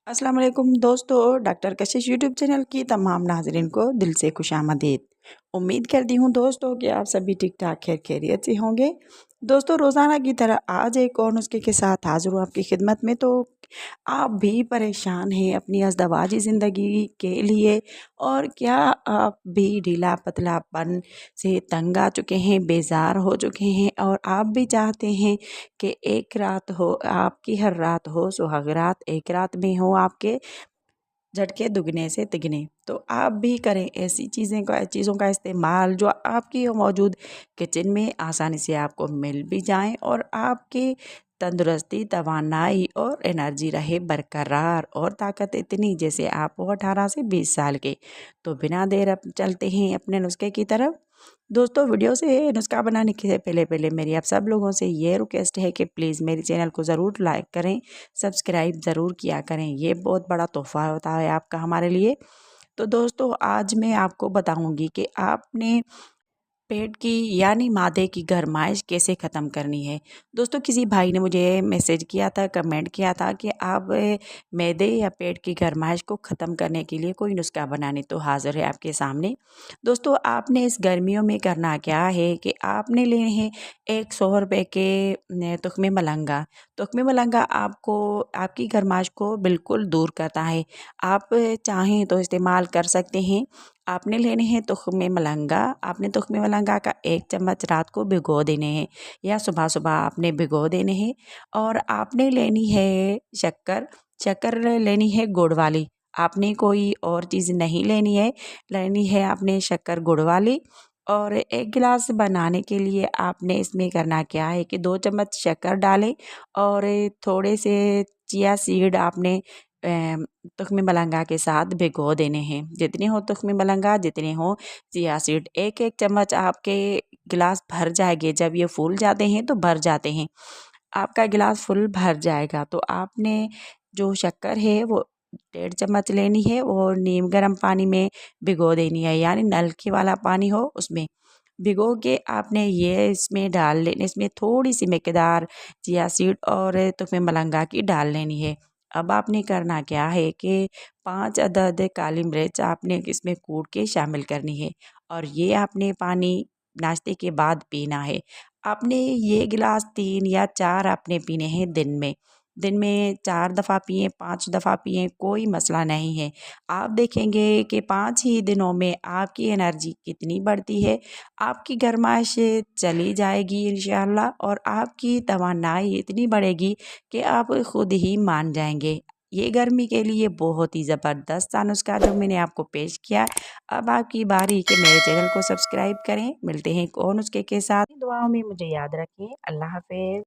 अस्सलाम वालेकुम दोस्तों, डॉक्टर कशिश यूट्यूब चैनल की तमाम नाज़रीन को दिल से खुशामदीद। उम्मीद करती हूँ दोस्तों कि आप सभी ठीक-ठाक खैरियत से होंगे। दोस्तों, रोज़ाना की तरह आज एक और नुस्खे के साथ हाज़िर हूँ आपकी खिदमत में। तो आप भी परेशान हैं अपनी अज़दवाजी ज़िंदगी के लिए, और क्या आप भी ढीला-पतलापन से तंग आ चुके हैं, बेज़ार हो चुके हैं, और आप भी चाहते हैं कि एक रात हो आपकी, हर रात हो सुहाग रात, एक रात में हो आपके झटके दुगने से तिगने। तो आप भी करें ऐसी चीज़ों का इस्तेमाल जो आपकी मौजूद किचन में आसानी से आपको मिल भी जाएं, और आपकी तंदुरुस्ती, तवानाई और एनर्जी रहे बरकरार, और ताकत इतनी जैसे आप हो 18 से 20 साल के। तो बिना देर अब चलते हैं अपने नुस्खे की तरफ। दोस्तों, वीडियो से नुस्खा बनाने के पहले पहले मेरी आप सब लोगों से ये रिक्वेस्ट है कि प्लीज़ मेरे चैनल को ज़रूर लाइक करें, सब्सक्राइब ज़रूर किया करें। ये बहुत बड़ा तोहफ़ा होता है आपका हमारे लिए। तो दोस्तों, आज मैं आपको बताऊंगी कि आपने पेट की यानी मादे की गरमाइश कैसे ख़त्म करनी है। दोस्तों, किसी भाई ने मुझे मैसेज किया था, कमेंट किया था कि आप मैदे या पेट की गरमाइश को ख़त्म करने के लिए कोई नुस्खा बनाने। तो हाज़िर है आपके सामने। दोस्तों, आपने इस गर्मियों में करना क्या है कि आपने लेने हैं एक 100 रुपये के तुख्मे मलंगा। तुख्मे मलंगा आपको आपकी गरमाइश को बिल्कुल दूर करता है। आप चाहें तो इस्तेमाल कर सकते हैं। आपने लेने हैं तुख्मे मलंगा। आपने तुख्मे मलंगा का 1 चम्मच रात को भिगो देने हैं, या सुबह सुबह आपने भिगो देने हैं। और आपने लेनी है शक्कर। शक्कर लेनी है गुड़ वाली। आपने कोई और चीज़ नहीं लेनी है, लेनी है आपने शक्कर गुड़ वाली। और 1 गिलास बनाने के लिए आपने इसमें करना क्या है कि 2 चम्मच शक्कर डालें, और थोड़े से चिया सीड आपने तुख्मे मलंगा के साथ भिगो देने हैं। जितने हो तुख्मे मलंगा, जितने हो चिया सीड, 1-1 चम्मच आपके गिलास भर जाएंगे। जब ये फूल जाते हैं तो भर जाते हैं, आपका गिलास फुल भर जाएगा। तो आपने जो शक्कर है वो 1.5 चम्मच लेनी है, और नीम गर्म पानी में भिगो देनी है, यानी नलके वाला पानी हो उसमें भिगो के आपने ये इसमें डाल लेने। इसमें थोड़ी सी मकदार चिया सीड और तुख्मे मलंगा की डाल लेनी है। अब आपने करना क्या है कि 5 अदद काली मिर्च आपने इसमें कूट के शामिल करनी है, और ये आपने पानी नाश्ते के बाद पीना है। आपने ये गिलास 3 या 4 आपने पीने हैं दिन में। दिन में 4 दफ़ा पिएँ, 5 दफ़ा पिएँ, कोई मसला नहीं है। आप देखेंगे कि 5 ही दिनों में आपकी एनर्जी कितनी बढ़ती है। आपकी गरमाइश चली जाएगी इंशाअल्लाह, और आपकी तवानाई इतनी बढ़ेगी कि आप खुद ही मान जाएंगे। ये गर्मी के लिए बहुत ही ज़बरदस्त सा नुस्खा जो मैंने आपको पेश किया। अब आपकी बारी कि मेरे चैनल को सब्सक्राइब करें। मिलते हैं एक और नुस्खे के साथ। दुआओं में मुझे याद रखें। अल्लाह हाफ़िज़।